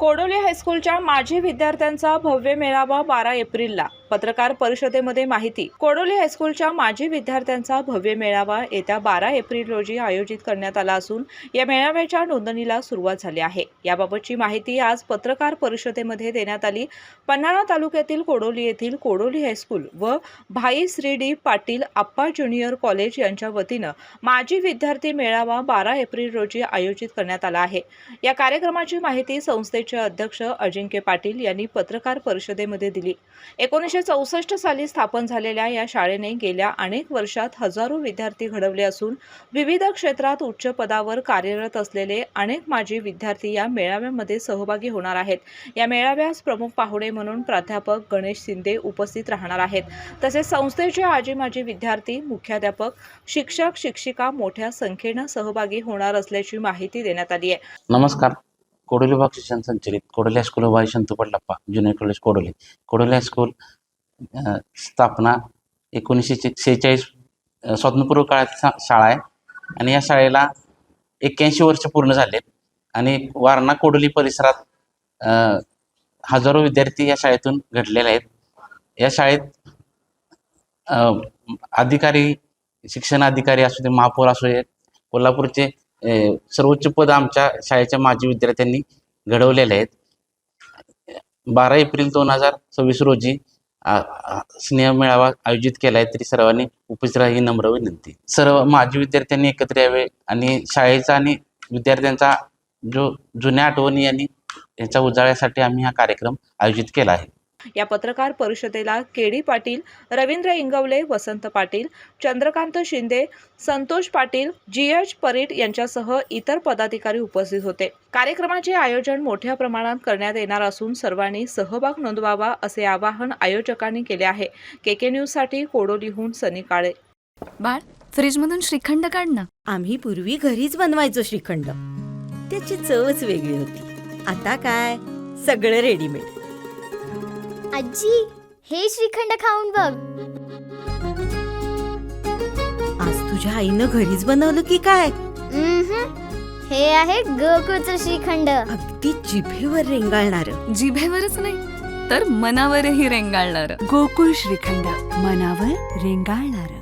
कोडोली हायस्कूलच्या माजी विद्यार्थ्यांचा भव्य मेळावा 12 एप्रिलला. पत्रकार परिषदेमध्ये माहिती. कोडोली हायस्कूलच्या माजी विद्यार्थ्यांचा भव्य मेळावा येत्या 12 एप्रिल रोजी आयोजित करण्यात आला असून या मेळाव्याच्या नोंदणीला सुरुवात झाली आहे. याबाबतची माहिती आज पत्रकार परिषदेमध्ये देण्यात आली. पन्हाळा तालुक्यातील कोडोली येथील कोडोली हायस्कूल व भाई श्री डी पाटील आप्पा ज्युनियर कॉलेज यांच्या वतीनं माजी विद्यार्थी मेळावा 12 एप्रिल रोजी आयोजित करण्यात आला आहे. या कार्यक्रमाची माहिती संस्थेचे अध्यक्ष अजिंक्य पाटील यांनी पत्रकार परिषदेमध्ये दिली. 1964 साली स्थापन झालेल्या या शाळेने गेल्या अनेक वर्षात हजारो विद्यार्थी घडवले असून विविध क्षेत्रात उच्च पदावर कार्यरत असलेले अनेक माजी विद्यार्थी या मेळाव्यामध्ये सहभागी होणार आहेत. या मेळाव्यास प्रमुख पाहुणे म्हणून प्राध्यापक गणेश शिंदे उपस्थित राहणार आहेत. तसेच संस्थेचे आजी माजी विद्यार्थी, मुख्याध्यापक, शिक्षक, शिक्षिका मोठ्या संख्येने सहभागी होणार असल्याची माहिती देण्यात आली आहे. नमस्कार. कोडोली विभाग शिक्षण संचलित कोडोली हायस्कूल भाई Shantu Padlappa junior college Kodoli. Kodoli high school स्थापना 1946 स्वातंत्र्यपूर्व काळात शाळा आहे आणि या शाळेला 81 वर्ष पूर्ण झाले आणि वारणा कोडोली परिसरात हजारो विद्यार्थी या शाळेतून घडलेले आहेत. या शाळेत अधिकारी, शिक्षण अधिकारी असू दे, महापौर असू दे, कोल्हापूरचे सर्वोच्च पद आमच्या शाळेच्या माजी विद्यार्थ्यांनी घडवलेले आहेत. 12 एप्रिल 2026 रोजी स्नेह मेळावा आयोजित केला आहे. तरी सर्वांनी उपस्थित राहा ही नम्र विनंती. सर्व माजी विद्यार्थ्यांनी एकत्र यावे आणि शाळेचा आणि विद्यार्थ्यांचा जो जुन्या आठवणी आणि याच्या उजाळ्यासाठी आम्ही हा कार्यक्रम आयोजित केला आहे. या पत्रकार परिषदेला केडी पाटील, रवींद्र इंगवले, वसंत पाटील, चंद्रकांत शिंदे, संतोष पाटील, GH परीट यांच्यासह इतर पदाधिकारी उपस्थित होते. कार्यक्रमाचे आयोजन मोठ्या प्रमाणात करण्यात येणार असून सर्वांनी सहभाग नोंदवावा असे आवाहन आयोजकांनी केले आहे. KK न्यूजसाठी कोडोलीहून सनी काळे. बाळ, फ्रीजमधून श्रीखंड काढ ना. आम्ही पूर्वी घरीच बनवायचो श्रीखंड. त्याची चवच वेगळी होती. आता काय सगळं रेडीमेड. आजी, हे श्रीखंड खाऊन बघ. आज तुझ्या आईनं घरीच बनवलं की काय? हे आहे गोकुळचं श्रीखंड. अगदी जिभेवर रेंगाळणार. जिभेवरच नाही तर मनावरही रेंगाळणार. गोकुळ श्रीखंड, मनावर रेंगाळणार.